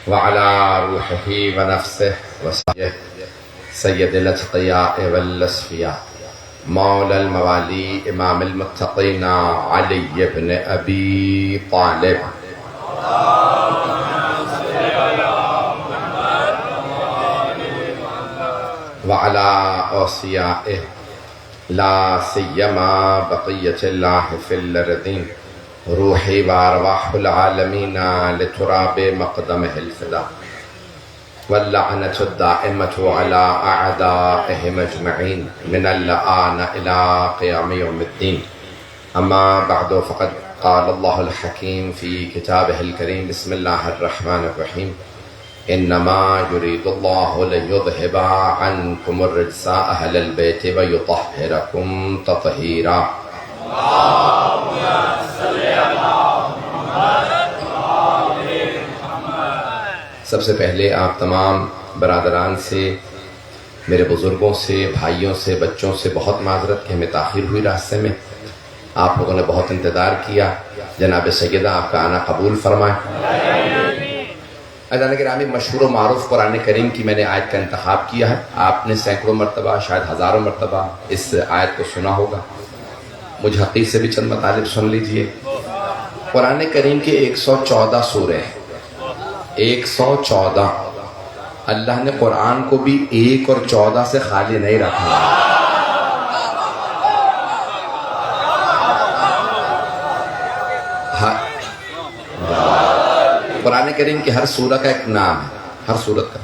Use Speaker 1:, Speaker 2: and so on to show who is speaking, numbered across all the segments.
Speaker 1: وعلى روحه ونفسه وسعيه سيد الأتقياء والأصفياء مولى الموالي إمام المتقين علي بن أبي طالب وعلى أوصيائه لا سيما بقية الله في الأرضين روحي وأرواح العالمين لتراب مقدمه الفداء واللعنة الدائمة على أعدائهم أجمعين من الآن إلى قيام يوم الدين. أما بعد فقد قال الله الحكيم في كتابه الكريم بسم الله الرحمن الرحيم إنما يريد الله ليذهب عنكم الرجس أهل البيت ويطهركم تطهيرا. سب سے پہلے آپ تمام برادران سے، میرے بزرگوں سے، بھائیوں سے، بچوں سے بہت معذرت کہ ہمیں تاخیر ہوئی راستے میں. آپ لوگوں نے بہت انتظار کیا. جناب سیدہ آپ کا آنا قبول فرمائے. عزیزان گرامی، مشہور و معروف قرآن کریم کی میں نے آیت کا انتخاب کیا ہے. آپ نے سینکڑوں مرتبہ، شاید ہزاروں مرتبہ اس آیت کو سنا ہوگا. مجھ حقیق سے بھی چند مطالب سن لیجئے. قرآن کریم کے 114 سورے ہیں. 114. اللہ نے قرآن کو بھی 1 اور 14 سے خالی نہیں رکھا. قرآن کریم کی ہر سورہ کا ایک نام ہے. ہر سورت کا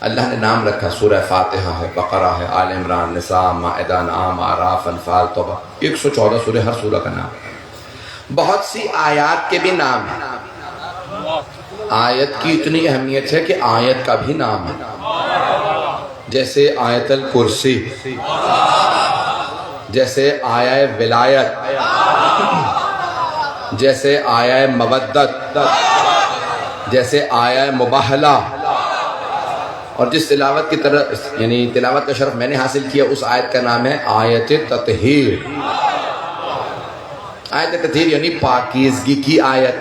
Speaker 1: اللہ نے نام رکھا. سورہ فاتحہ ہے، بقرہ ہے، آل عمران، نساء، مائدہ، انعام، اعراف، انفال، توبہ. 114 سورے، ہر سورہ کا نام. بہت سی آیات کے بھی نام ہیں. آیت کی اتنی اہمیت ہے کہ آیت کا بھی نام ہے. جیسے آیت الکرسی، جیسے آیہ ولایت، جیسے آیہ مودت، جیسے آیہ مباہلہ. اور جس تلاوت کی طرح یعنی تلاوت کا شرف میں نے حاصل کیا، اس آیت کا نام ہے آیت تطہیر. آیت تطہیر یعنی پاکیزگی کی آیت.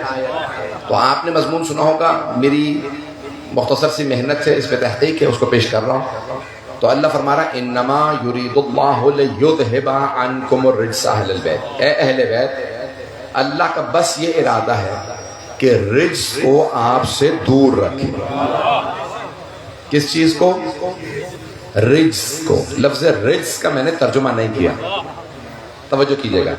Speaker 1: تو آپ نے مضمون سنا ہوگا. میری مختصر سی محنت سے اس پہ تحقیق ہے، اس کو پیش کر رہا ہوں. تو اللہ فرما رہا ہے انما یرید اللہ لیذھب عنکم الرجس اہل البیت. اے اہل بیت، اللہ کا بس یہ ارادہ ہے کہ رجس کو آپ سے دور رکھے. کس چیز کو؟ رجس کو. لفظ رجس کا میں نے ترجمہ نہیں کیا، توجہ کیجئے گا.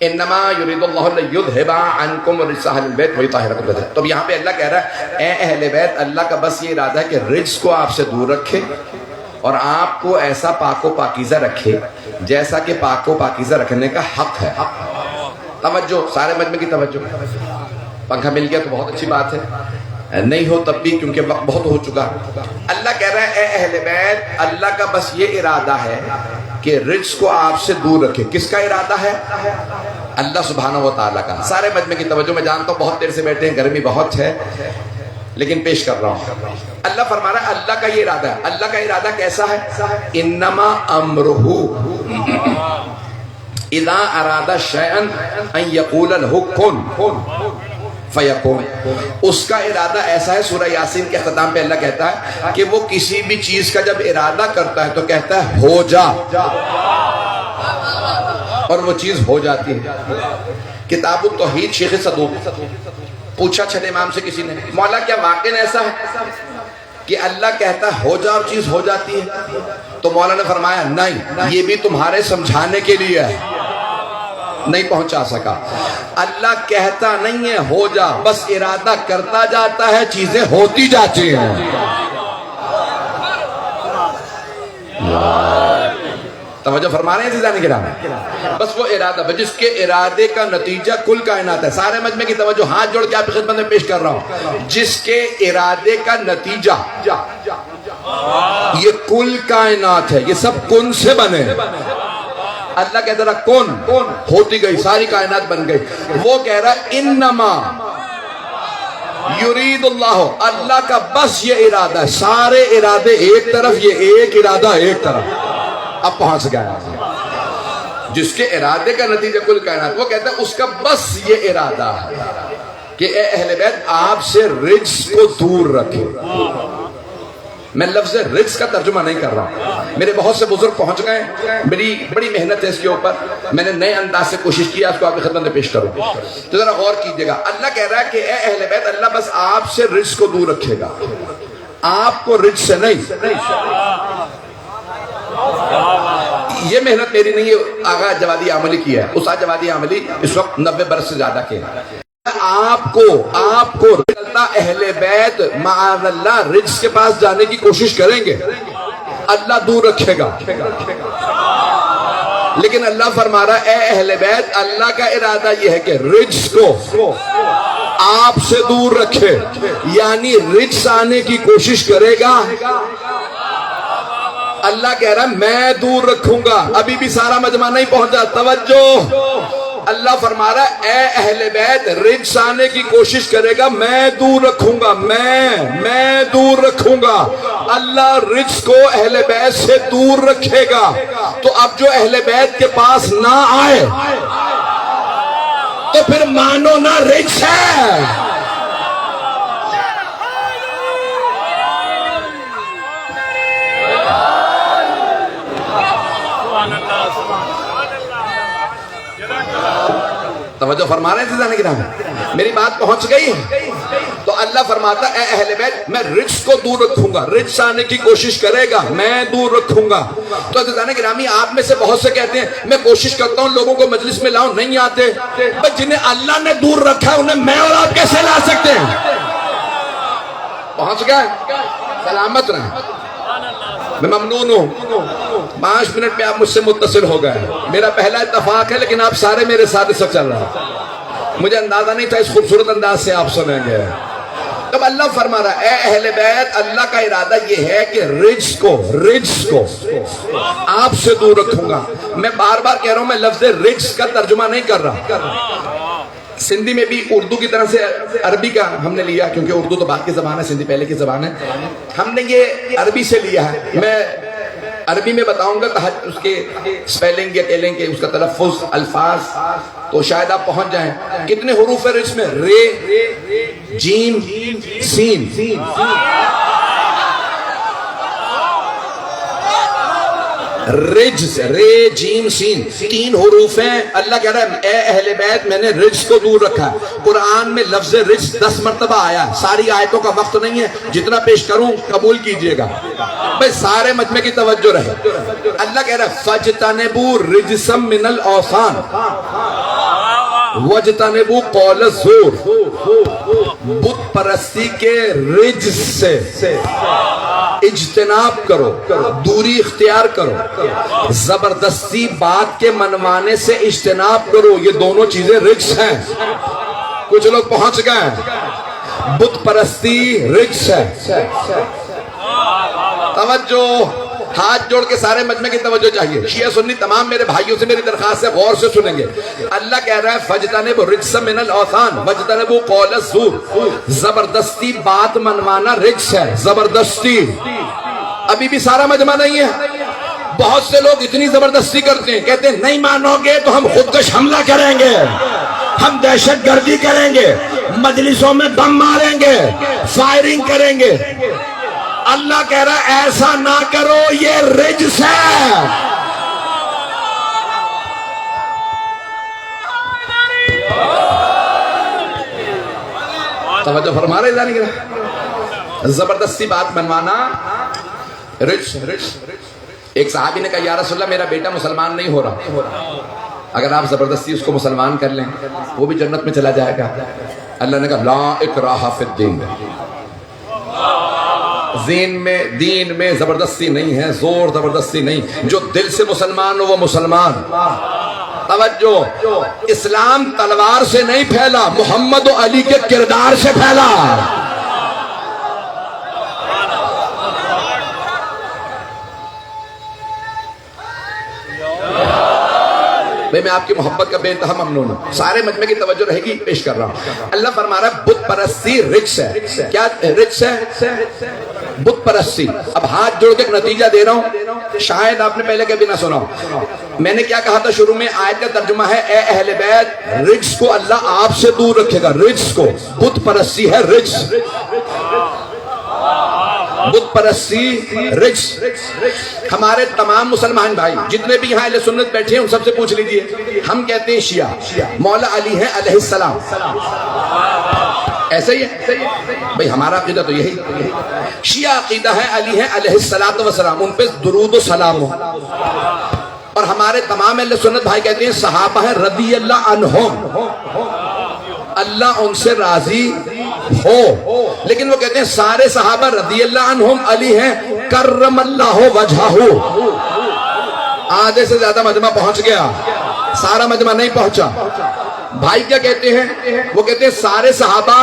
Speaker 1: انما یرید اللہ لیذھب عنکم الرجس اہل البیت ویطہرکم تطہیرا. تو یہاں پہ اللہ کہہ رہا ہے اے اہل بیت، اللہ کا بس یہ ارادہ ہے کہ رجس کو آپ سے دور رکھے اور آپ کو ایسا پاک و پاکیزہ رکھے جیسا کہ پاک و پاکیزہ رکھنے کا حق ہے. توجہ، سارے مجمع کی توجہ. پنکھا مل گیا تو بہت اچھی بات ہے، نہیں ہو تب بھی کیونکہ وقت بہت ہو چکا. اللہ کہہ رہا ہے اے اہل بیت، اللہ کا بس یہ ارادہ ہے کہ رجس کو آپ سے دور رکھے. کس کا ارادہ ہے؟ اللہ سبحانہ و تعالیٰ کا. سارے مجمع کی توجہ. میں جانتا ہوں بہت دیر سے بیٹھے ہیں، گرمی بہت ہے، لیکن پیش کر رہا ہوں. اللہ فرما رہا ہے اللہ کا یہ ارادہ ہے. اللہ کا ارادہ کیسا ہے؟ انما امرہ اذا اراد شیئا ان یقول له کن فیکون. اس کا ارادہ ایسا ہے. سورہ یاسین کے اختتام پہ اللہ کہتا ہے کہ وہ کسی بھی چیز کا جب ارادہ کرتا ہے تو کہتا ہے ہو جا، اور وہ چیز ہو جاتی ہے. کتاب التوحید شیخ صدوق پوچھا چھٹے امام سے کسی نے، مولا کیا واقعی ایسا ہے کہ اللہ کہتا ہے ہو جا اور چیز ہو جاتی ہے؟ تو مولا نے فرمایا نہیں، یہ بھی تمہارے سمجھانے کے لیے ہے. نہیں پہنچا سکا. اللہ کہتا نہیں ہے ہو جا، بس ارادہ کرتا جاتا ہے، چیزیں ہوتی جاتی ہیں. توجہ فرما رہے ہیں عزیزان گرامی. بس وہ ارادہ، جس کے ارادے کا نتیجہ کل کائنات ہے. سارے مجمع کی توجہ. ہاتھ جوڑ کے آپ کی خدمت میں پیش کر رہا ہوں. جس کے ارادے کا نتیجہ یہ کل کائنات ہے. یہ سب کن سے بنے. اللہ کہتا رہا کون ہوتی گئی، ساری کائنات بن گئی. وہ کہہ رہا انما یرید اللہ، اللہ کا بس یہ ارادہ ہے. سارے ارادے ایک طرف، یہ ایک ارادہ ایک طرف. اب پہنچ گیا جس کے ارادے کا نتیجہ کل کائنات. وہ کہتا ہے اس کا بس یہ ارادہ ہے کہ اے اہل بیت آپ سے رجس کو دور رکھے. میں لفظ رجس کا ترجمہ نہیں کر رہا. میرے بہت سے بزرگ پہنچ گئے, میری بڑی محنت ہے اس کے اوپر, میں نے نئے انداز سے کوشش کیا اس کو آپ کی خدمت میں پیش کروں. تو ذرا غور کیجئے گا, اللہ کہہ رہا ہے کہ اے اہل بیت اللہ بس آپ سے رجس کو دور رکھے گا, آپ کو رجس سے نہیں. یہ محنت میری نہیں ہے, آغا جوادی عاملی کی ہے. استاد جوادی عاملی اس وقت 90 برس سے زیادہ کے. آپ کو اہل بیت معاذ اللہ رجس کے پاس جانے کی کوشش کریں گے, اللہ دور رکھے گا. لیکن اللہ فرما رہا ہے اے اہل بیت اللہ کا ارادہ یہ ہے کہ رجس کو آپ سے دور رکھے, یعنی رجس آنے کی کوشش کرے گا. اللہ کہہ رہا ہے میں دور رکھوں گا. ابھی بھی سارا مجمع نہیں پہنچا, توجہ. اللہ فرما رہا ہے اے اہل بیت رجس آنے کی کوشش کرے گا, میں دور رکھوں گا. میں دور رکھوں گا. اللہ رجس کو اہل بیت سے دور رکھے گا. تو اب جو اہل بیت کے پاس نہ آئے تو پھر مانو نہ رجس ہے. توجہ فرما رہے ہیں جانے کی نام, میری بات پہنچ گئی. تو اللہ فرماتا اے اہل بیت میں رجس کو دور رکھوں گا, رجس آنے کی کوشش کرے گا, میں دور رکھوں گا. تو جانے کی نامی آپ میں سے بہت سے کہتے ہیں میں کوشش کرتا ہوں لوگوں کو مجلس میں لاؤں, نہیں آتے. جنہیں اللہ نے دور رکھا ہے انہیں میں اور آپ کیسے لا سکتے ہیں؟ پہنچ گئے, سلامت رہیں. میں ممنون ہوں 5 منٹ میں آپ مجھ سے متصل ہو گئے. میرا پہلا اتفاق ہے لیکن آپ سارے میرے ساتھ اس وقت چل رہا ہے. مجھے اندازہ نہیں تھا اس خوبصورت انداز سے آپ سنیں گے. تب اللہ فرما رہا ہے اے اہل بیت اللہ کا ارادہ یہ ہے کہ رجس کو آپ سے دور رکھوں گا. میں بار بار کہہ رہا ہوں میں لفظ رجس کا ترجمہ نہیں کر رہا. سندھی میں بھی اردو کی طرح سے عربی کا ہم نے لیا, کیونکہ اردو تو بعد کی زبان ہے, سندھی پہلے کی زبان ہے. ہم نے یہ عربی سے لیا ہے. میں عربی میں بتاؤں گا اس کے سپیلنگ یا ٹیلنگ کے اس کا تلفظ الفاظ تو شاید آپ پہنچ جائیں. کتنے حروف ہے رجس میں؟ رے, جیم, سین. رجس, رے, جیم, سین, 3 حروف ہیں. اللہ کہہ رہا ہے اے اہل بیت میں نے رجس کو دور رکھا. قرآن میں لفظ رجس 10 مرتبہ آیا. ساری آیتوں کا وقت نہیں ہے, جتنا پیش کروں قبول کیجئے گا. بھئی سارے مجمع کی توجہ رہے. اللہ کہہ رہا ہے فَاجْتَنِبُوا رِجْسًا مِّنَ الْأَوْثَانِ وَاجْتَنِبُوا قَوْلَ الزُّورِ. بت پرستی کے رجس سے اجتناب کرو, دوری اختیار کرو. زبردستی بات کے منوانے سے اجتناب کرو. یہ دونوں چیزیں رجس ہیں. کچھ لوگ پہنچ گئے. بت پرستی رجس ہے. توجہ, ہاتھ جوڑ کے سارے مجمع کی توجہ چاہیے. شیعہ سنی تمام میرے بھائیوں سے میری درخواست ہے غور سے سنیں گے. اللہ کہہ رہا ہے فَاجْتَنِبُوا رِجْسًا مِّنَ الْأَوْثَانِ وَاجْتَنِبُوا قَوْلَ الزُّورِ. زبردستی بات منوانا رجس ہے. زبردستی. ابھی بھی سارا مجمع نہیں ہے. بہت سے لوگ اتنی زبردستی کرتے ہیں, کہتے ہیں نہیں مانو گے تو ہم خودکش حملہ کریں گے, ہم دہشت گردی کریں گے, مجلسوں میں بم ماریں گے, فائرنگ کریں گے. اللہ کہہ رہا ہے ایسا نہ کرو, یہ رجس ہے. توجہ فرما رہے جانے گا. زبردستی بات منوانا رجس. ایک صحابی نے کہا یا رسول اللہ میرا بیٹا مسلمان نہیں ہو رہا, اگر آپ زبردستی اس کو مسلمان کر لیں وہ بھی جنت میں چلا جائے گا. اللہ نے کہا لا اکراہ فی الدین. دین میں زبردستی نہیں ہے, زور زبردستی نہیں. جو دل سے مسلمان ہو وہ مسلمان. توجہ, اسلام تلوار سے نہیں پھیلا, محمد و علی کے کردار سے پھیلا. میں آپ کی محبت کا بے انتہا ممنون ہوں. سارے مجمع کی توجہ رہے گی, پیش کر رہا ہوں. اللہ فرما رہا ہے بت پرستی رجس ہے. کیا رجس ہے؟ بت پرستی. اب ہاتھ جوڑ کے ایک نتیجہ دے رہا ہوں, شاید آپ نے پہلے کبھی نہ سنا ہو. میں نے کیا کہا تھا شروع میں؟ آیت کا ترجمہ ہے اے اہل بیت رجس کو اللہ آپ سے دور رکھے گا. رجس کو بت پرستی ہے رجس، بت پرستی رجس. ہمارے تمام مسلمان بھائی جتنے بھی یہاں اہل سنت بیٹھے ہیں ان سب سے پوچھ لیجئے، ہم کہتے ہیں شیعہ مولا علی ہیں علیہ السلام، ایسا ہی ہے بھئی؟ ہمارا عقیدہ تو یہی. شیعہ عقیدہ ہے علی ہیں علیہ السلام، ان پہ درود و سلام ہو. اور ہمارے تمام اہل سنت بھائی کہتے ہیں صحابہ ہیں رضی اللہ عنہم، اللہ ان سے راضی ہو. لیکن وہ کہتے ہیں سارے صحابہ رضی اللہ عنہم علی ہیں کرم اللہ وجہہ. آدھے سے زیادہ مجمع پہنچ گیا، سارا مجمع نہیں پہنچا. بھائی کیا کہتے ہیں؟ وہ کہتے ہیں سارے صحابہ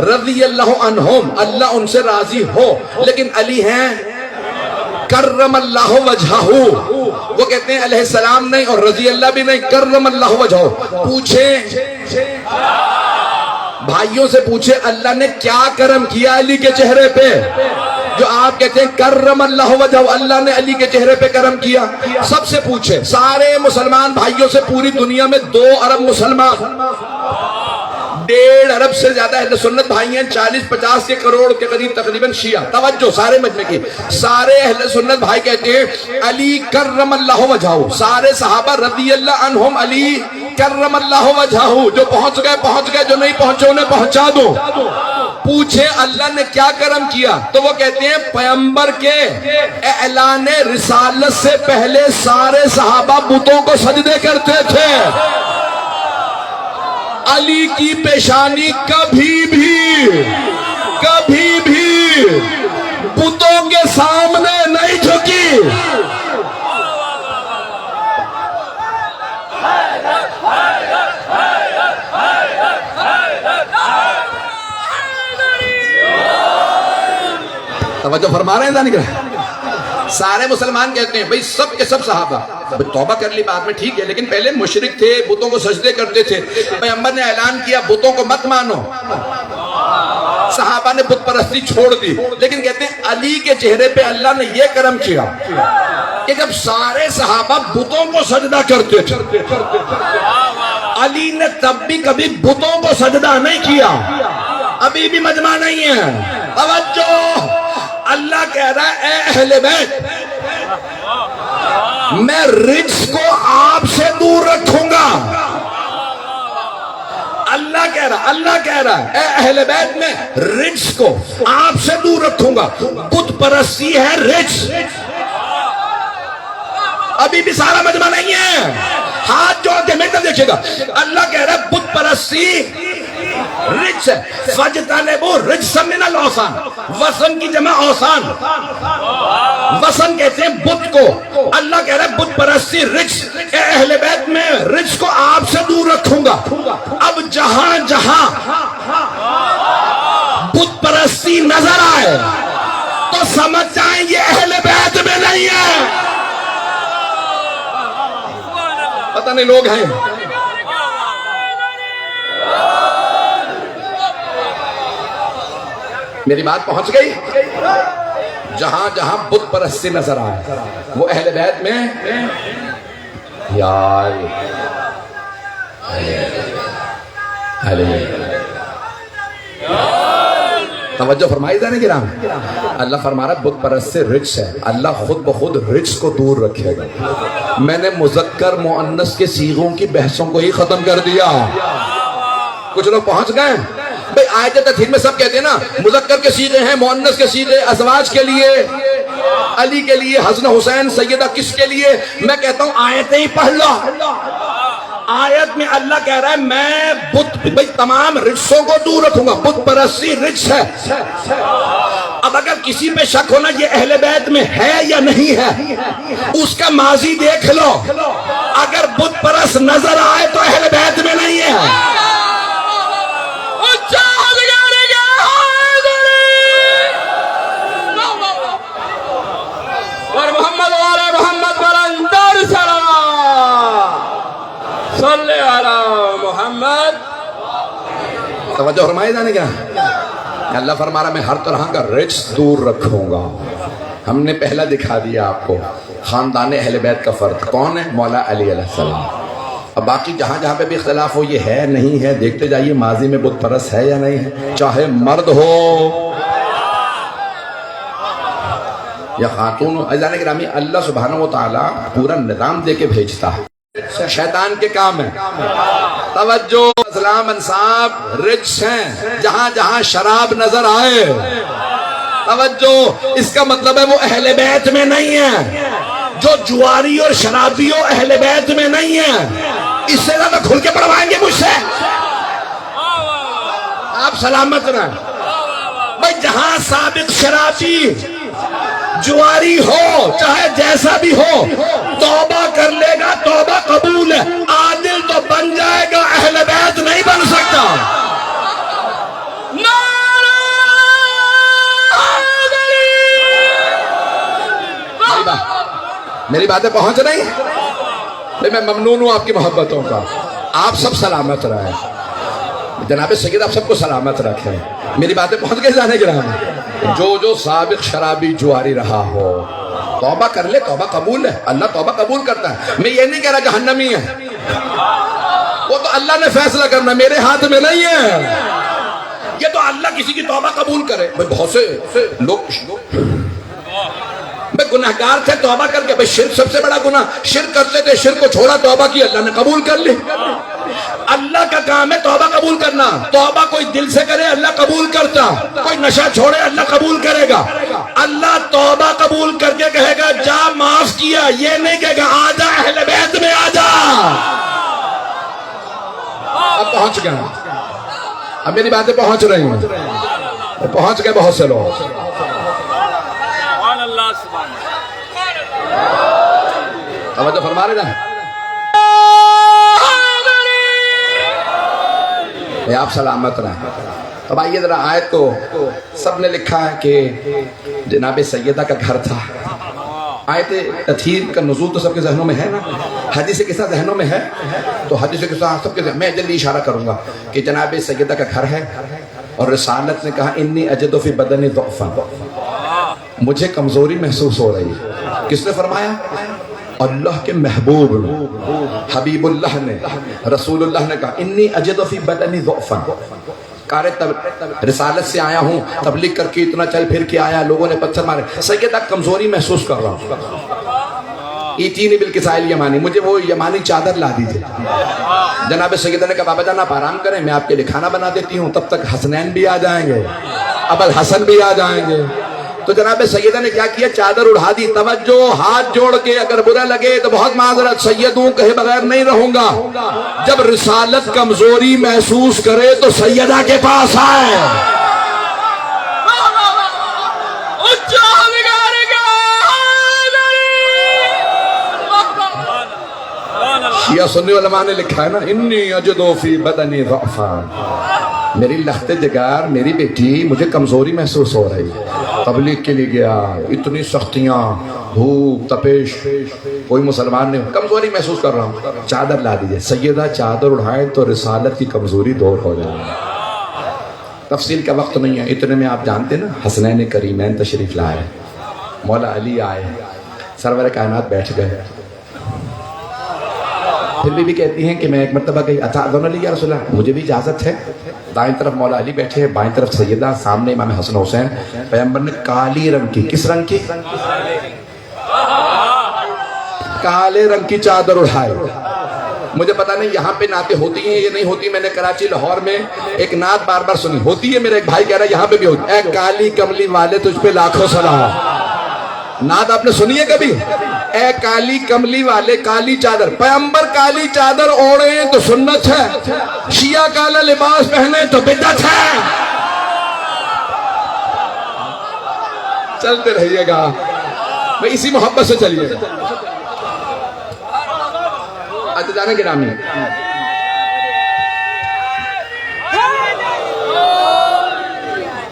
Speaker 1: رضی اللہ عنہم اللہ ان سے راضی ہو، لیکن علی ہیں کرم اللہ وجہہ. وہ کہتے ہیں علیہ السلام نہیں اور رضی اللہ بھی نہیں، کرم اللہ وجہہ. پوچھیں بھائیوں سے، پوچھیں اللہ نے کیا کرم کیا علی کے چہرے پہ جو آپ کہتے ہیں کرم اللہ وجہہ؟ اللہ نے علی کے چہرے پہ کرم کیا. سب سے پوچھیں، سارے مسلمان بھائیوں سے، پوری دنیا میں 2 ارب مسلمان، 1.5 ارب سے زیادہ اہل سنت بھائی ہیں، 40-50 کے کروڑ کے قریب تقریباً شیعہ. توجہ سارے مجمع کی، سارے اہل سنت بھائی کہتے ہیں علی کرم اللہ وجہہ. سارے صحابہ رضی اللہ عنہم علی کرم اللہ وجہہ. جو پہنچ گئے، جو نہیں پہنچے انہیں پہنچا دو. پوچھے اللہ نے کیا کرم کیا؟ تو وہ کہتے ہیں پیغمبر کے اعلان رسالت سے پہلے سارے صحابہ بتوں کو سجدے کرتے تھے. علی کی پیشانی کبھی بھی بتوں کے سامنے نہیں جھکی. توجہ فرما رہے ہیں دانی کہ سارے مسلمان کہتے ہیں بھئی سب کے سب صحابہ توبہ کر لی بعد میں ٹھیک ہے، لیکن پہلے مشرک تھے، بتوں کو سجدے کرتے تھے. پیغمبر نے اعلان کیا بتوں کو مت مانو، صحابہ نے بت پرستی چھوڑ دی. لیکن کہتے ہیں علی کے چہرے پہ اللہ نے یہ کرم کیا کہ جب سارے صحابہ بتوں کو سجدہ کرتے تھے، علی نے تب بھی کبھی بتوں کو سجدہ نہیں کیا. ابھی بھی مجمع نہیں ہے. توجہ، اللہ کہہ رہا ہے اے اہل بیت میں رجس کو آپ سے دور رکھوں گا. اللہ کہہ رہا ہے اے اہل بیت میں رجس کو آپ سے دور رکھوں گا. بت پرستی ہے رجس. ابھی بھی سارا مجمع نہیں ہے، ہاتھ جوڑ کے میرے دیکھیے گا. اللہ کہہ رہا ہے بت پرستی رجس ہے. فَاجْتَنِبُوا رِجْسًا مِنَ الْأَوْثَانِ، وثن کی جمع اوثان. وثن کہتے ہیں بت کو. اللہ کہہ رہا ہے بت پرستی رجس. اے اہل بیت میں رجس کو آپ سے دور رکھوں گا. اب جہاں جہاں بت پرستی نظر آئے تو سمجھ جائیں یہ اہل بیت میں نہیں ہے. پتہ نہیں لوگ ہیں. میری بات پہنچ گئی؟ جہاں جہاں بت پرستی نظر آئے وہ اہل بیت میں یار توجہ فرمائی جانے گرام. اللہ فرما رہا بت پرست سے رجس ہے. اللہ خود بخود رجس کو دور رکھے گا. میں نے مذکر مؤنث کے صیغوں کی بحثوں کو ہی ختم کر دیا. کچھ لوگ پہنچ گئے بھئی آیت تطہیر میں سب کہتے ہیں نا مذکر کے صیغے ہیں، مؤنث کے صیغے ازواج کے لیے، علی کے لیے، حسن حسین سیدہ کس کے لیے. میں کہتا ہوں آیتیں ہی پڑھ لو. آیت میں اللہ کہہ رہا ہے میں بت بھئی تمام رجسوں کو دور رکھوں گا. بت پرستی رجس ہے. اب اگر کسی پہ شک ہونا یہ اہل بیت میں ہے یا نہیں ہے اس کا ماضی دیکھ لو. اگر بت پرست نظر آئے تو اہل بیت میں نہیں ہے. توجہ فرمائے جانے کیا؟ اللہ فرما رہا میں ہر طرح کا رجس دور رکھوں گا. ہم نے پہلا دکھا دیا آپ کو خاندان اہل بیت کا فرد کون ہے، مولا علی علیہ السلام۔ اب باقی جہاں جہاں پہ بھی اختلاف ہو، یہ ہے نہیں ہے دیکھتے جائیے، ماضی میں بت پرست ہے یا نہیں ہے، چاہے مرد ہو یا خاتون ہو۔ عزیزان گرامی، اللہ سبحانہ و تعالیٰ پورا نظام دے کے بھیجتا ہے، شیطان کے کام ہے۔ توجہ، اسلام انصاب رجس ہیں، جہاں جہاں شراب نظر آئے، توجہ، اس کا مطلب ہے وہ اہل بیت میں نہیں ہے۔ جو جواری اور شرابیوں اہل بیت میں نہیں ہے، اس سے زیادہ کھل کے پڑھوائیں گے مجھ سے، آپ سلامت رہیں۔ بھائی جہاں سابق شرابی جواری ہو، چاہے جیسا بھی ہو، توبہ کر لے گا، توبہ قبول ہے، عادل تو بن جائے گا، اہل بیت نہیں بن سکتا۔ میری باتیں پہنچ رہی ہیں؟ میں ممنون ہوں آپ کی محبتوں کا، آپ سب سلامت رہیں، جناب سید آپ سب کو سلامت رکھیں۔ میری باتیں پہنچ گئی جانے گرامی؟ جو سابق شرابی جواری رہا ہو، توبہ کر لے، توبہ قبول ہے، اللہ توبہ قبول کرتا ہے۔ میں یہ نہیں کہہ رہا جہنمی ہے، وہ تو اللہ نے فیصلہ کرنا، میرے ہاتھ میں نہیں ہے۔ یہ تو اللہ کسی کی توبہ قبول کرے۔ بہت سے لوگ گناہگار تھے، توبہ کر کے، شرک سب سے بڑا گناہ، شرک کرتے تھے، شرک کو چھوڑا، توبہ کی، اللہ نے قبول کر لی۔ اللہ کا کام ہے توبہ قبول کرنا۔ توبہ کوئی دل سے کرے، اللہ قبول کرتا، کوئی نشہ چھوڑے، اللہ قبول کرے گا۔ اللہ توبہ قبول کر کے کہے گا جا معاف کیا، یہ نہیں کہے گا آجا اہل بیت میں آجا۔ اب پہنچ گئے، اب میری باتیں پہنچ رہی ہیں، پہنچ گئے بہت سے لوگ۔ توجہ فرما رہے ہیں، آپ سلامت رہیں۔ اب آئیے ذرا آیت کو، سب نے لکھا ہے کہ جناب سیدہ کا گھر تھا۔ آیت تطہیر کا نزول تو سب کے ذہنوں میں ہے نا، حدیث قصہ ذہنوں میں ہے، تو حدیث قصہ سب کے ذہن میں، جلدی اشارہ کروں گا کہ جناب سیدہ کا گھر ہے، اور رسالت نے کہا انی اجد فی بدنی ضعفا، مجھے کمزوری محسوس ہو رہی ہے۔ کس نے فرمایا؟ اللہ کے محبوب نے، حبیب اللہ نے، رسول اللہ نے کہا انی اجد فی بدنی ضعفا، رسالت سے آیا ہوں، تبلیغ کر کے اتنا چل پھر کے آیا، لوگوں نے پتھر مارے، سیدہ کمزوری محسوس کر رہا ہوں، ایتینی بالکسائل یمانی، مجھے وہ یمانی چادر لا دیجئے۔ جناب سیدہ نے کہا بابا جان آپ آرام کریں، میں آپ کے لیے کھانا بنا دیتی ہوں، تب تک حسنین بھی آ جائیں گے، ابو الحسن بھی آ جائیں گے۔ تو جناب سیدہ نے کیا کیا؟ چادر اڑھا دی۔ توجہ، ہاتھ جوڑ کے، اگر برا لگے تو بہت معذرت، سیدوں کہے بغیر نہیں رہوں گا۔ جب رسالت کمزوری محسوس کرے تو سیدہ کے پاس آئے۔ شیعہ سنی علماء نے لکھا ہے نا انی اجدو فی بدنی ضعفا، میری لخت جگر، میری بیٹی، مجھے کمزوری محسوس ہو رہی ہے، تبلیغ کے لیے گیا، اتنی سختیاں، بھوک، تپش، کوئی مسلمان نہیں، کمزوری محسوس کر رہا ہوں، چادر لا دیجئے۔ سیدہ چادر اڑھائے تو رسالت کی کمزوری دور ہو جائے۔ تفصیل کا وقت نہیں ہے، اتنے میں آپ جانتے نا حسنین کریمین تشریف لائے، مولا علی آئے، سرور کائنات بیٹھ گئے۔ پھر بھی کہتی ہیں کہ میں ایک مرتبہ گئی، اتأذن لی یا رسول اللہ، مجھے بھی اجازت ہے۔ دائیں طرف مولا علی بیٹھے، بائیں طرف سیدہ، سامنے امام حسن حسین۔ پیغمبر نے کالی رنگ کی، کس رنگ کی؟ کالے رنگ کی چادر اڑھائے۔ مجھے پتا نہیں یہاں پہ نعتیں ہوتی ہیں یہ نہیں ہوتی، میں نے کراچی لاہور میں ایک نعت بار بار سنی، ہوتی ہے، میرا ایک بھائی کہہ رہا ہے یہاں پہ بھی ہوتی، اے کالی کملی والے تجھ پہ لاکھوں سلام۔ نعت آپ نے سنی ہے کبھی؟ اے کالی کملی والے، کالی چادر، پیغمبر کالی چادر اوڑے تو سنت ہے، شیعہ کالا لباس پہنے تو بدعت ہے۔ چلتے رہیے گا میں اسی محبت سے چلیے گا۔ اچھا جانے گرامی،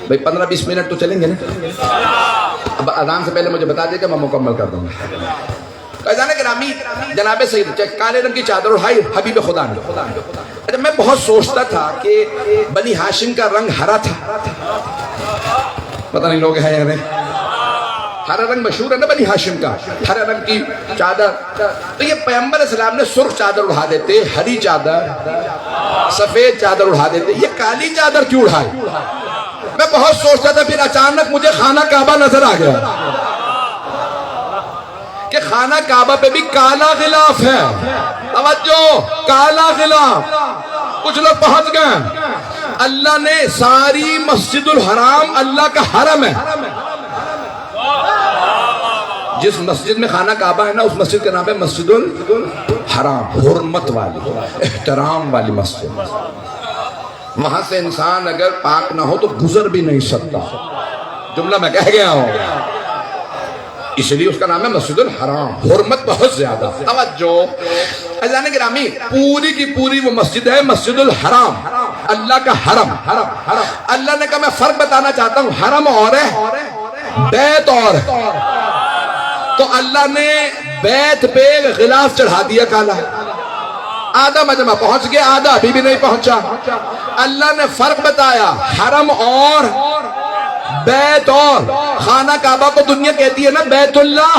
Speaker 1: بھائی 15-20 منٹ تو چلیں گے نا، اب اذان سے پہلے مجھے بتا دے کہ میں مکمل کر دوں گا۔ جانے گرامی، جناب سید کالے رنگ کی چادر اڑھائی حبیب خدا نے۔ اچھا میں بہت سوچتا تھا کہ بنی ہاشم کا رنگ ہرا تھا، پتہ نہیں لوگ ہیں یا نہیں، ہرا رنگ مشہور ہے نا بنی ہاشم کا، ہرا رنگ کی چادر، تو یہ پیغمبر اسلام نے سرخ چادر اڑا دیتے، ہری چادر، سفید چادر اڑا دیتے، یہ کالی چادر کیوں اڑھائی؟ میں بہت سوچتا تھا، پھر اچانک مجھے خانہ کعبہ نظر آ گیا کہ خانہ کعبہ پہ بھی کالا غلاف ہے، توجہ، کالا غلاف۔ کچھ لوگ پہنچ گئے، اللہ نے ساری مسجد الحرام اللہ کا حرم ہے، جس مسجد میں خانہ کعبہ ہے نا اس مسجد کا نام ہے مسجد الحرام، حرمت والی، احترام والی مسجد۔ وہاں سے انسان اگر پاک نہ ہو تو گزر بھی نہیں سکتا، جملہ میں کہہ گیا ہوں، اس لیے اس کا نام ہے مسجد الحرام، حرمت بہت زیادہ۔ توجہ عزیزان گرامی، پوری کی پوری وہ مسجد ہے مسجد الحرام، اللہ کا حرم۔ اللہ نے کہا میں فرق بتانا چاہتا ہوں، حرم اور ہے، بیت اور ہے۔ تو اللہ نے بیت پہ غلاف چڑھا دیا کالا، آدھا مجمع پہنچ گیا، آدھا ابھی بھی نہیں پہنچا۔ اللہ نے فرق بتایا، حرم اور بیت اور۔ خانہ کعبہ کو دنیا کہتی ہے نا بیت اللہ،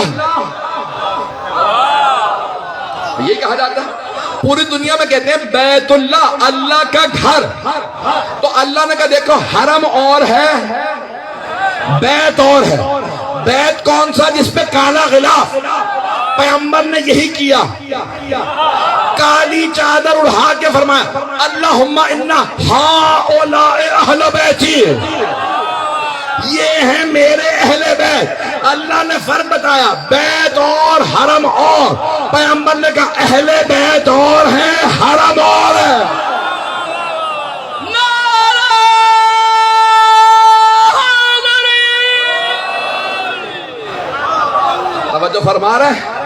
Speaker 1: یہ کہا جاتا ہے، پوری دنیا میں کہتے ہیں بیت اللہ، اللہ کا گھر۔ تو اللہ نے کہا دیکھو حرم اور ہے، بیت اور ہے۔ بیت کون سا؟ جس پہ کالا غلاف، پیغمبر نے یہی کیا، کالی چادر اڑھا کے فرمایا اللہم انا ہؤلاء اہل بیتی، یہ ہیں میرے اہل بیت۔ اللہ نے فرق بتایا، بیت اور حرم اور۔ پیغمبر نے کہا اہل بیت اور ہیں، حرم اور ہے۔ توجہ فرما رہے ہیں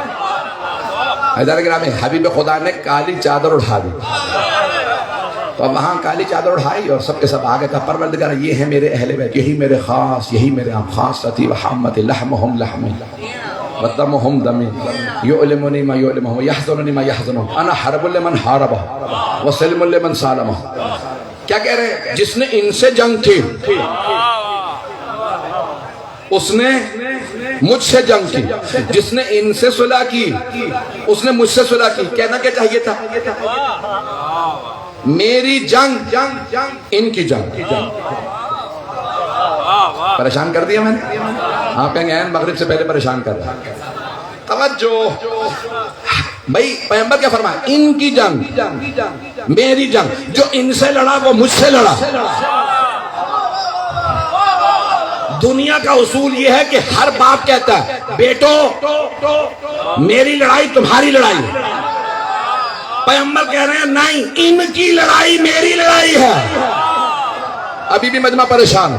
Speaker 1: حضرت گرامی، حبیب خدا نے کالی چادر اٹھا دی، تو وہاں کالی چادر اٹھائی اور سب کے سب آگے کہا پروردگار یہ ہے میرے اہل بیت، یہی میرے خاص، یہی میرے عام خاصتی وحامت، لحمہم لحمی ودمہم دمی، یعلمنی ما یعلمہم یحزننی ما یحزنہم، انا حرب لمن حاربہ وسلم لمن سالمہ۔ کیا کہہ رہے ہیں؟ جس نے ان سے جنگ کی اس نے مجھ سے جنگ کی، جس نے ان سے صلح کی اس نے مجھ سے صلح کی۔ کہنا کیا چاہیے تھا؟ میری جنگ ان کی جنگ۔ پریشان کر دیا میں نے؟ آپ کہیں گے مغرب سے پہلے پریشان کر رہا۔ توجہ بھائی، پیغمبر کیا فرمایا؟ ان کی جنگ میری جنگ، جو ان سے لڑا وہ مجھ سے لڑا۔ دنیا کا اصول یہ ہے کہ ہر باپ کہتا ہے بیٹو میری لڑائی تمہاری لڑائی، پیغمبر کہہ رہے ہیں نہیں، ان کی لڑائی میری لڑائی ہے۔ ابھی بھی مجمع پریشان،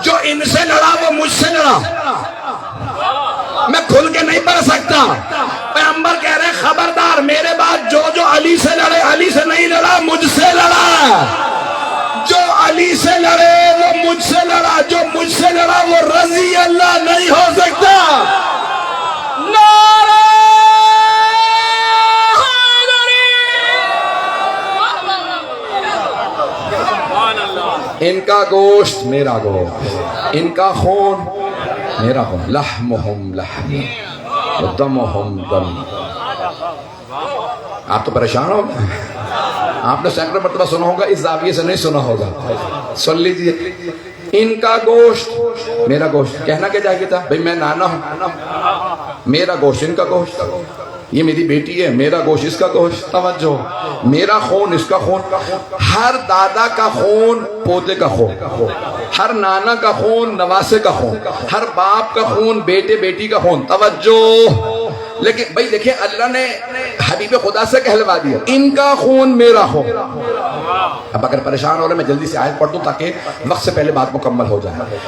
Speaker 1: جو ان سے لڑا وہ مجھ سے لڑا، میں کھل کے نہیں پڑھ سکتا۔ پیغمبر کہہ رہے ہیں خبردار، میرے بعد جو علی سے لڑے، علی سے نہیں لڑا، مجھ سے لڑا۔ جو علی سے لڑے وہ مجھ سے لڑا، جو مجھ سے لڑا وہ رضی اللہ نہیں ہو سکتا۔ نعرہ ان کا گوشت میرا گوشت، ان کا خون میرا خون، لحمہم لحمی ودمہم دمی۔ آپ تو پریشان ہو گئے، آپ نے سینکڑوں مرتبہ سنا ہوگا، اس زاویے سے نہیں سنا ہوگا، سن لیجئے۔ ان کا گوشت میرا گوشت، کہنا کیا چاہیے تھا؟ بھئی میں نانا ہوں، میرا گوشت ان کا گوشت، یہ میری بیٹی ہے، میرا گوشت اس کا گوشت۔ توجہ، میرا خون اس کا خون، ہر دادا کا خون پوتے کا خون، ہر نانا کا خون نواسے کا خون، ہر باپ کا خون بیٹے بیٹی کا خون۔ توجہ، لیکن بھائی دیکھیں اللہ نے حبیب خدا سے کہلوا دیا ان کا خون میرا خون۔ اب اگر پریشان ہو رہے میں جلدی سے آیت پڑھ دوں تاکہ وقت سے پہلے بات مکمل ہو جائے۔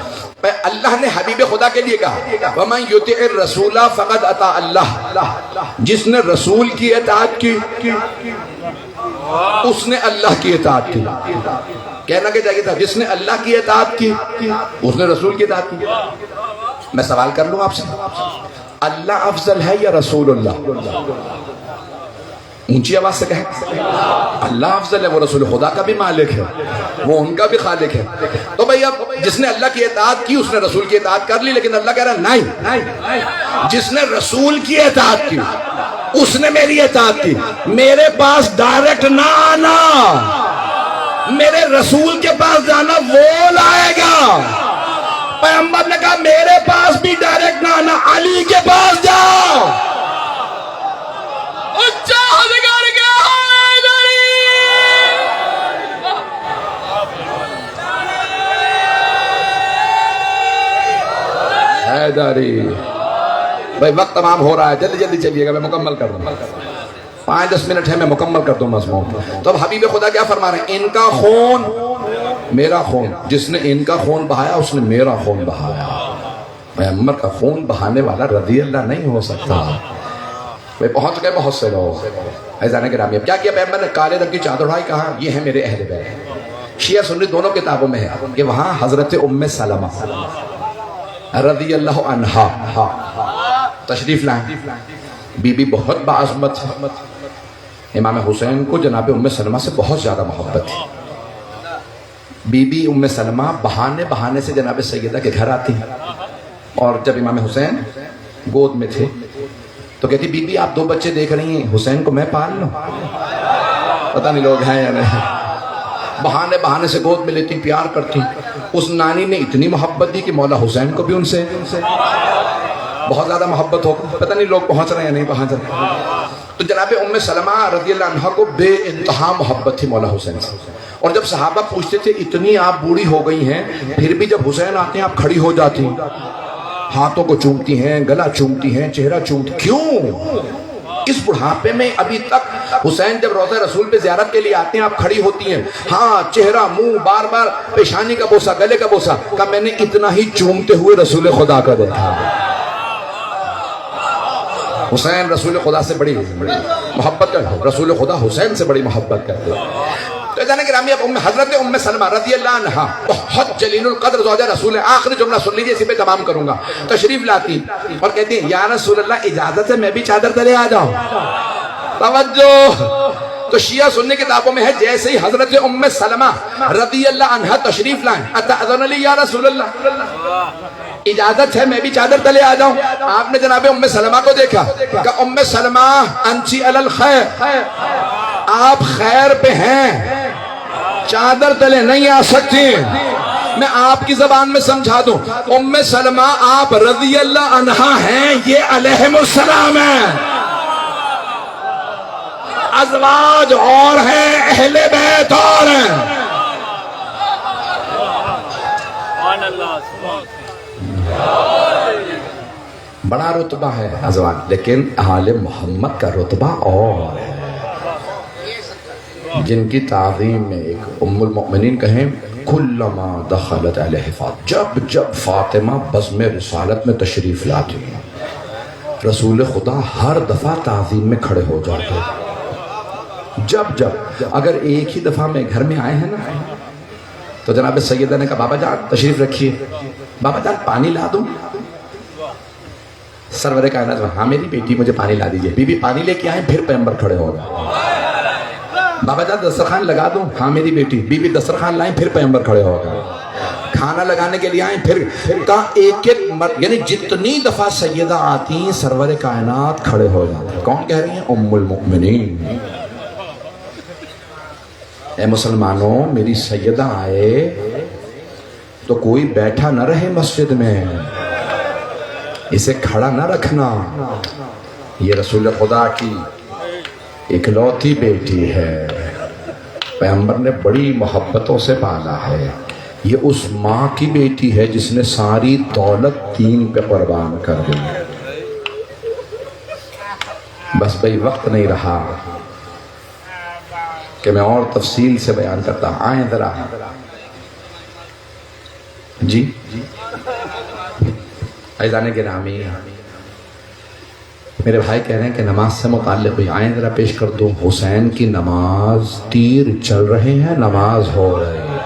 Speaker 1: اللہ نے حبیب خدا کے لیے کہا وَمَن يُطِعِ الرَّسُولَ فَقَدْ أَطَاعَ اللَّهَ، جس نے رسول کی اطاعت کی اس نے اللہ کی اطاعت کی۔ کہنا کیا چاہیے تھا؟ جس نے اللہ کی اطاعت کی اس نے رسول کی اطاعت کی۔ میں سوال کر لوں آپ سے، اللہ افضل ہے یا رسول اللہ؟ اونچی آواز سے کہیں اللہ افضل ہے، وہ رسول خدا کا بھی مالک ہے، وہ ان کا بھی خالق ہے۔ تو بھئی اب جس نے اللہ کی اطاعت کی اس نے رسول کی اطاعت کر لی، لیکن اللہ کہہ رہا نہیں، جس نے رسول کی اطاعت کی اس نے میری اطاعت کی، میرے پاس ڈائریکٹ نہ آنا، میرے رسول کے پاس جانا، وہ لائے گا۔ پیغمبر نے کہا میرے پاس بھی ڈائریکٹ نہ آنا، علی کے پاس جاؤ۔ حیدری بھائی وقت تمام ہو رہا ہے، جلدی جلدی چلیے گا، میں مکمل کر دوں، 5-10 منٹ ہے، میں مکمل کر دوں مضمون۔ تو اب حبیب خدا کیا فرما رہے ہیں؟ ان کا خون میرا خون، جس نے ان کا خون بہایا اس نے میرا خون بہایا۔ پیغمبر کا خون بہانے والا رضی اللہ نہیں ہو سکتا۔ بھائی پہنچ گئے بہت سے لوگ۔ عزیزان گرامی، اب کیا کیا پیغمبر نے؟ کالے رنگ کی چادر اڑائی، کہا یہ ہے میرے اہل بیت۔ شیعہ سنی دونوں کتابوں میں ہے کہ وہاں حضرت ام سلمہ رضی اللہ عنہا تشریف لائیں۔ بی بی بہت باعظمت ہے، امام حسین کو جناب ام سلمہ سے بہت زیادہ محبت تھی۔ بی بی ام سلمہ بہانے سے جناب سیدہ کے گھر آتی، اور جب امام حسین گود میں تھے تو کہتی بی بی آپ 2 بچے دیکھ رہی ہیں، حسین کو میں پال لوں؟ پتہ نہیں لوگ ہیں یا نہیں۔ بہانے سے گود میں لیتی، پیار کرتی۔ اس نانی نے اتنی محبت دی کہ مولا حسین کو بھی ان سے بہت زیادہ محبت ہو۔ پتہ نہیں لوگ پہنچ رہے ہیں یا نہیں پہنچ رہے۔ تو جناب ام سلمہ رضی اللہ عنہ کو بے انتہا محبت تھی مولا حسین سے، اور جب صحابہ پوچھتے تھے اتنی آپ بوڑھی ہو گئی ہیں پھر بھی جب حسین آتے ہیں آپ کھڑی ہو جاتی، ہاتھوں کو چومتی ہیں، گلا چومتی ہیں، چہرہ چومتی، کیوں؟ اس بڑھاپے میں ابھی تک حسین جب روضہ رسول پہ زیارت کے لیے آتے ہیں آپ کھڑی ہوتی ہیں، ہاں چہرہ، منہ، بار بار پیشانی کا بوسہ، گلے کا بوسہ، کہ میں نے اتنا ہی چومتے ہوئے رسول خدا کا دیکھا۔ حسین رسول خدا سے بڑی محبت کرتے، رسول خدا حسین سے بڑی محبت کرتے۔ تو جانے گرامی اب حضرت ام سلمہ رضی اللہ عنہ بہت جلیل القدر زوجہ رسول ہے۔ آخری جملہ سن لیجئے، اسی پہ تمام کروں گا۔ تشریف لاتی اور کہتی ہیں یا رسول اللہ اجازت ہے میں بھی چادر تلے آ جاؤں؟ توجہ! تو شیعہ سنی کتابوں میں ہے جیسے ہی حضرت ام سلمہ رضی اللہ عنہ تشریف لائیں، اتأذن لی یا رسول اللہ، اجازت ہے میں بھی چادر تلے آ جاؤں؟ آپ نے جناب ام سلمہ کو دیکھا کہ ام سلمہ انتی علی الخیر، آپ خیر پہ ہیں، چادر تلے نہیں آ سکتی۔ میں آپ کی زبان میں سمجھا دوں، ام سلمہ آپ رضی اللہ عنہ ہیں، یہ علیہم السلام ہیں، ازواج اور ہیں، اہل بیت اور ہیں۔ بڑا رتبہ ہے ازواج، لیکن آل محمد کا رتبہ اور ہے، جن کی تعظیم میں ایک ام المؤمنین کہیں کلما دخلت علیہ فاطمہ، جب فاطمہ بزم رسالت میں تشریف لاتی رسول خدا ہر دفعہ تعظیم میں کھڑے ہو جاتے۔ جب اگر ایک ہی دفعہ میں گھر میں آئے ہیں نا تو جناب سیدہ نے کہا بابا جان تشریف رکھیے، بابا جان پانی لا دوں؟ سرور کائنات ہاں میری بیٹی مجھے پانی لا دیجئے۔ بی بی پانی لے کے آئیں، پھر پیغمبر کھڑے ہو گئے۔ بابا جان دسترخوان لگا دوں؟ ہاں میری بیٹی۔ بی بی دسترخوان لائیں، پھر پیغمبر کھڑے ہو گئے۔ کھانا لگانے کے لیے آئیں، پھر کا ایک یعنی جتنی دفعہ سیدہ آتی سرور کائنات کھڑے ہو جاتے۔ کون کہہ رہی ہیں؟ ام المؤمنین۔ اے مسلمانوں، میری سیدہ آئے تو کوئی بیٹھا نہ رہے مسجد میں، اسے کھڑا نہ رکھنا، یہ رسول خدا کی اکلوتی بیٹی ہے، پیغمبر نے بڑی محبتوں سے پالا ہے، یہ اس ماں کی بیٹی ہے جس نے ساری دولت دین پہ قربان کر دی۔ بس بھئی وقت نہیں رہا کہ میں اور تفصیل سے بیان کرتا ہوں، آئیں ذرا جی عزیزان گرامی، میرے بھائی کہہ رہے ہیں کہ نماز سے متعلق بھی آئیں ذرا پیش کر دوں۔ حسین کی نماز، تیر چل رہے ہیں، نماز ہو رہی ہے۔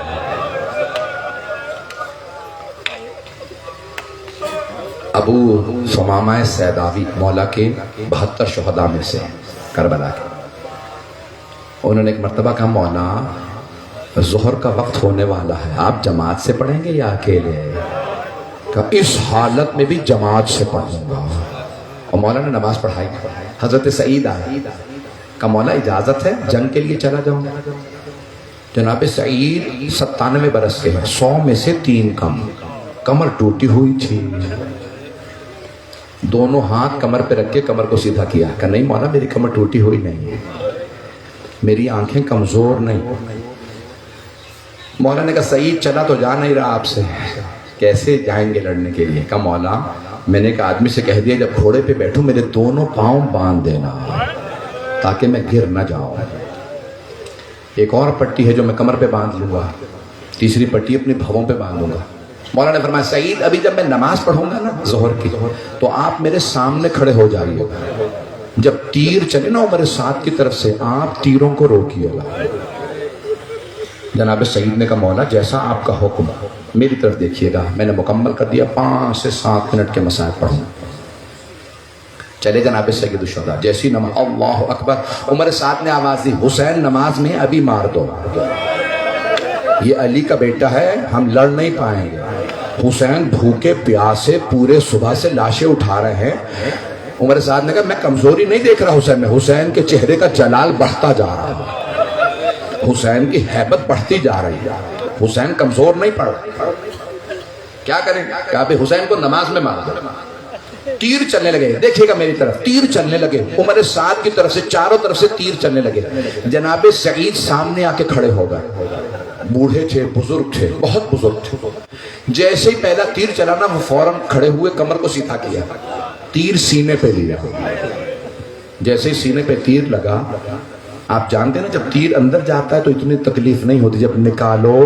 Speaker 1: ابو ثمامہ سیداوی مولا کے 72 شہداء میں سے کربلا کے، انہوں نے ایک مرتبہ کہا مولا ظہر کا وقت ہونے والا ہے، آپ جماعت سے پڑھیں گے یا اکیلے؟ کہا اس حالت میں بھی جماعت سے پڑھوں گا، اور مولا نے نماز پڑھائی۔ حضرت سعید آئے، کہا مولا اجازت ہے جنگ کے لیے چلا جاؤں؟ جناب سعید 97 برس کے ہیں، 100 میں سے 3 کم، کمر ٹوٹی ہوئی تھی، دونوں ہاتھ کمر پہ رکھ کے کمر کو سیدھا کیا، کہ نہیں مولا میری کمر ٹوٹی ہوئی نہیں، میری آنکھیں کمزور نہیں۔ مولا نے کہا سعید چلا تو جا نہیں رہا آپ سے، کیسے جائیں گے لڑنے کے لیے؟ کہا مولا میں نے ایک آدمی سے کہہ دیا جب گھوڑے پہ بیٹھوں میرے دونوں پاؤں باندھ دینا تاکہ میں گر نہ جاؤں، ایک اور پٹی ہے جو میں کمر پہ باندھ لوں گا، تیسری پٹی اپنی بھووں پہ باندھوں گا۔ مولا نے فرمایا سعید ابھی جب میں نماز پڑھوں گا نا ظہر کی تو آپ میرے سامنے کھڑے ہو جائیے، جب تیر چلے نا عمر سعد کی طرف سے آپ تیروں کو روکیے گا۔ جناب سعید نے کہا مولا جیسا آپ کا حکم، میری طرف دیکھیے گا۔ میں نے مکمل کر دیا، 5 سے 7 منٹ کے مسائل پڑھوں۔ چلے جناب سید الشہداء، جیسی نماز اللہ اکبر، عمر سعد نے آواز دی حسین نماز میں ابھی مار دو، یہ علی کا بیٹا ہے، ہم لڑ نہیں پائیں گے۔ حسین بھوکے پیاسے پورے صبح سے لاشیں اٹھا رہے ہیں۔ عمر سعد نے کہا میں کمزوری نہیں دیکھ رہا حسین میں، حسین کے چہرے کا جلال بڑھتا جا رہا ہے، حسین کی ہیبت بڑھتی جا رہی ہے، حسین کمزور نہیں پڑ رہا، کیا کریں؟ کہا بھی حسین کو نماز میں مار دو۔ تیر چلنے لگے، دیکھیے گا میری طرف، تیر چلنے لگے عمر سعد کی طرف سے، چاروں طرف سے تیر چلنے لگے۔ جناب سعید سامنے آ کے کھڑے ہو گئے، بوڑھے تھے، بزرگ تھے، بہت بزرگ تھے۔ جیسے ہی پہلا تیر چلا نا وہ فوراً کھڑے ہوئے، کمر کو سیدھا کیا، تیر سینے پہ لیا۔ جیسے ہی سینے پہ تیر لگا، آپ جانتے ہیں نا جب تیر اندر جاتا ہے تو اتنی تکلیف نہیں ہوتی، جب نکالو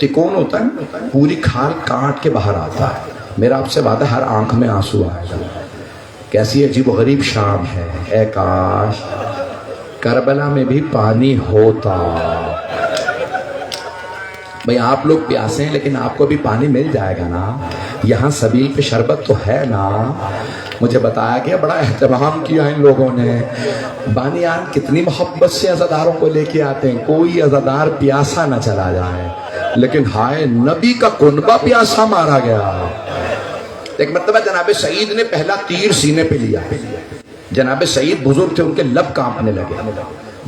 Speaker 1: تکون ہوتا ہے، پوری کھال کاٹ کے باہر آتا ہے۔ میرا آپ سے وعدہ ہر آنکھ میں آنسو آئے گا۔ کیسی عجیب و غریب شام ہے، اے کاش کربلا میں بھی پانی ہوتا۔ بھئی آپ لوگ پیاسے ہیں لیکن آپ کو بھی پانی مل جائے گا نا، یہاں سبیل پہ شربت تو ہے نا۔ مجھے بتایا گیا بڑا اہتمام کیا ان لوگوں نے، بانیان کتنی محبت سے عزاداروں کو لے کے آتے ہیں، کوئی عزادار پیاسا نہ چلا جائے، لیکن ہائے نبی کا کنبہ پیاسا مارا گیا۔ ایک مرتبہ جناب سعید نے پہلا تیر سینے پہ لیا، جناب سعید بزرگ تھے، ان کے لب کانپنے لگے۔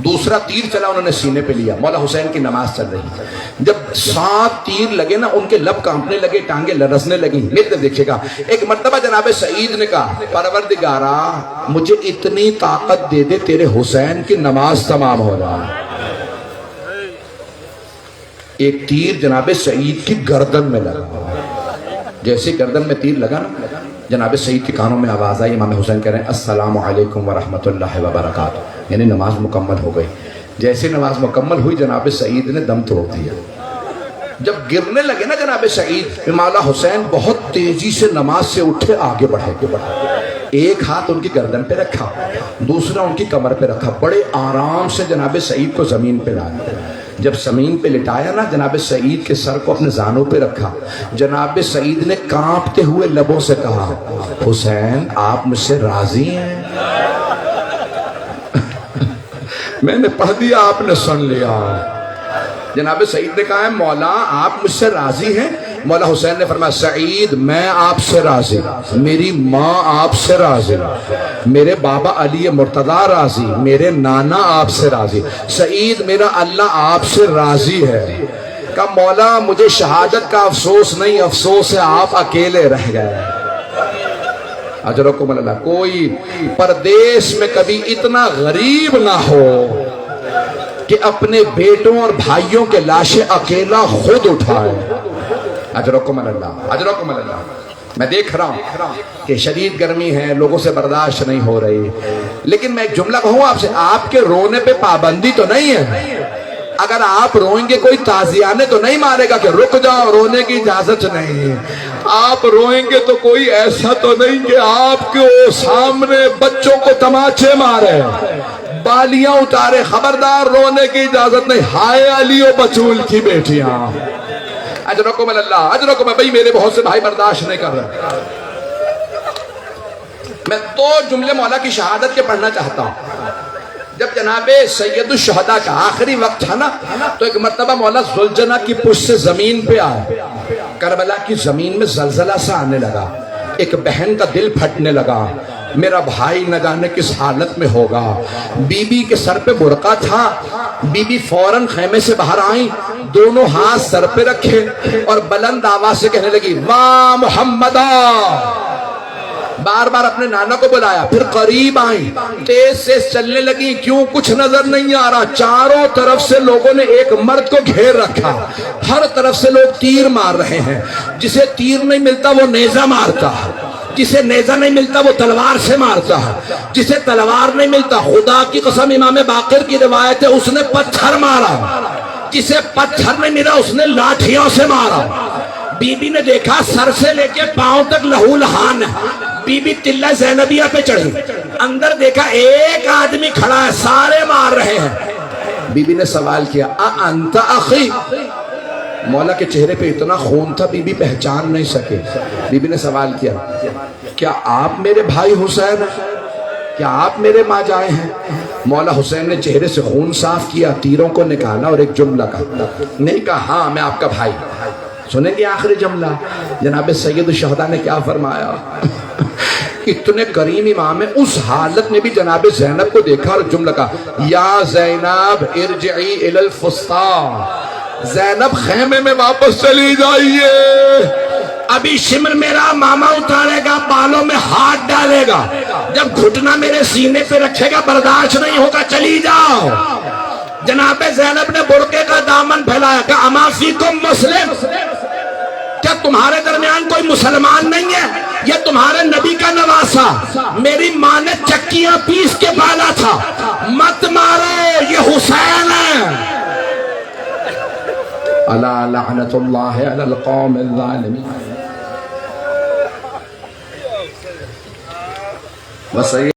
Speaker 1: دوسرا تیر چلا، انہوں نے سینے پہ لیا، مولا حسین کی نماز چل رہی۔ جب 7 تیر لگے نا ان کے لب کانپنے لگے، ٹانگیں لرزنے لگی۔ میرے طرف دیکھیے گا، ایک مرتبہ جناب سعید نے کہا پروردگارا مجھے اتنی طاقت دے دے تیرے حسین کی نماز تمام ہو جائے۔ ایک تیر جناب سعید کی گردن میں لگا، جیسے گردن میں تیر لگا نا جناب سعید کے کانوں میں آواز آئی، امام حسین کہہ رہے ہیں السلام علیکم ورحمۃ اللہ وبرکاتہ، یعنی نماز مکمل ہو گئی۔ جیسے نماز مکمل ہوئی جناب سعید نے دم توڑ دیا۔ جب گرنے لگے نا جناب سعید، مولا حسین بہت تیزی سے نماز سے اٹھے، آگے بڑھے، ایک ہاتھ ان کی گردن پہ رکھا، دوسرا ان کی کمر پہ رکھا، بڑے آرام سے جناب سعید کو زمین پہ لایا۔ جب زمین پہ لٹایا نا جناب سعید کے سر کو اپنے زانوں پہ رکھا، جناب سعید نے کانپتے ہوئے لبوں سے کہا حسین آپ مجھ سے راضی ہیں؟ میں نے پڑھ دیا، آپ نے سن لیا۔ جناب سعید نے کہا ہے مولا آپ مجھ سے راضی ہیں؟ مولا حسین نے فرمایا سعید میں آپ سے راضی، میری ماں آپ سے راضی، میرے بابا علی مرتضیٰ راضی، میرے نانا آپ سے راضی، سعید میرا اللہ آپ سے راضی ہے۔ کہا مولا مجھے شہادت کا افسوس نہیں، افسوس ہے آپ اکیلے رہ گئے۔ اجرکم اللہ، کوئی پردیس میں کبھی اتنا غریب نہ ہو کہ اپنے بیٹوں اور بھائیوں کے لاشیں اکیلا خود اٹھائے۔ اجرکم اللہ، اجرکم اللہ۔ میں دیکھ رہا ہوں کہ شدید گرمی ہے، لوگوں سے برداشت نہیں ہو رہی، لیکن میں ایک جملہ کہوں آپ سے، آپ کے رونے پہ پابندی تو نہیں ہے۔ اگر آپ روئیں گے کوئی تازیانے تو نہیں مارے گا کہ رک جاؤ، رونے کی اجازت نہیں۔ آپ روئیں گے تو کوئی ایسا تو نہیں کہ آپ کے سامنے بچوں کو تماچے مارے، بالیاں اتارے، خبردار رونے کی اجازت نہیں۔ ہائے علی و بچول کی بیٹیاں، اجرکم اللہ، اجرکم۔ بھائی میرے بہت سے بھائی برداشت نہیں کر رہے۔ میں 2 جملے مولا کی شہادت کے پڑھنا چاہتا ہوں۔ جب جناب سید الشہداء کا آخری وقت تھا نا تو ایک مرتبہ مولا ذوالجناح کی پشت سے زمین پہ آئے، کربلا کی زمین میں زلزلہ سا آنے لگا، ایک بہن کا دل پھٹنے لگا، میرا بھائی نہ جانے کس حالت میں ہوگا۔ بی بی کے سر پہ برقع تھا، بی بی فوراً خیمے سے باہر آئیں، دونوں ہاتھ سر پہ رکھے اور بلند آواز سے کہنے لگی واہ محمدہ، بار بار اپنے نانا کو بلایا، پھر قریب آئیں، تیز سے چلنے لگیں، کیوں کچھ نظر نہیں آ رہا، چاروں طرف سے لوگوں نے ایک مرد کو گھیر رکھا، ہر طرف سے لوگ تیر مار رہے ہیں، جسے تیر نہیں ملتا وہ نیزہ مارتا، جسے نیزہ نہیں ملتا وہ تلوار سے مارتا ہے، جسے تلوار نہیں ملتا خدا کی قسم امام باقر کی روایت ہے اس نے پتھر مارا، جسے پتھر نہیں ملا اس نے لاٹھیوں سے مارا۔ بی بی نے دیکھا سر سے لے کے پاؤں تک لہو لہان ہے، بی بی تلہ زینبیہ پہ چڑھی، اندر دیکھا ایک آدمی کھڑا ہے، سارے مار رہے ہیں۔ بی بی نے سوال کیا انت اخی؟ مولا کے چہرے پہ اتنا خون تھا بی بی پہچان نہیں سکے۔ بی بی نے سوال کیا کیا آپ میرے بھائی حسین ہیں؟ کیا آپ میرے ماں جائے ہیں؟ مولا حسین نے چہرے سے خون صاف کیا، تیروں کو نکالا اور ایک جملہ کہا، نہیں کہا ہاں میں آپ کا بھائی۔ سنیں گے آخری جملہ جناب سید الشہداء نے کیا فرمایا؟ اتنے کریم امام ہے، اس حالت میں بھی جناب زینب کو دیکھا اور جملہ کہا یا زینب ارجعی الی الفسطاء، زینب خیمے میں واپس چلی جائیے، ابھی شمر میرا ماما اتارے گا، بالوں میں ہاتھ ڈالے گا، جب گھٹنا میرے سینے پہ رکھے گا برداشت نہیں ہوگا، چلی جاؤ۔ جناب زینب نے برقعے کا دامن پھیلایا کہ اما فیکم مسلم، کیا تمہارے درمیان کوئی مسلمان نہیں ہے؟ یہ تمہارے نبی کا نواسا میری ماں نے چکیاں پیس کے پالا تھا، مت مارو یہ حسین ہے۔ الا لعنت اللہ علی القوم الظالمین۔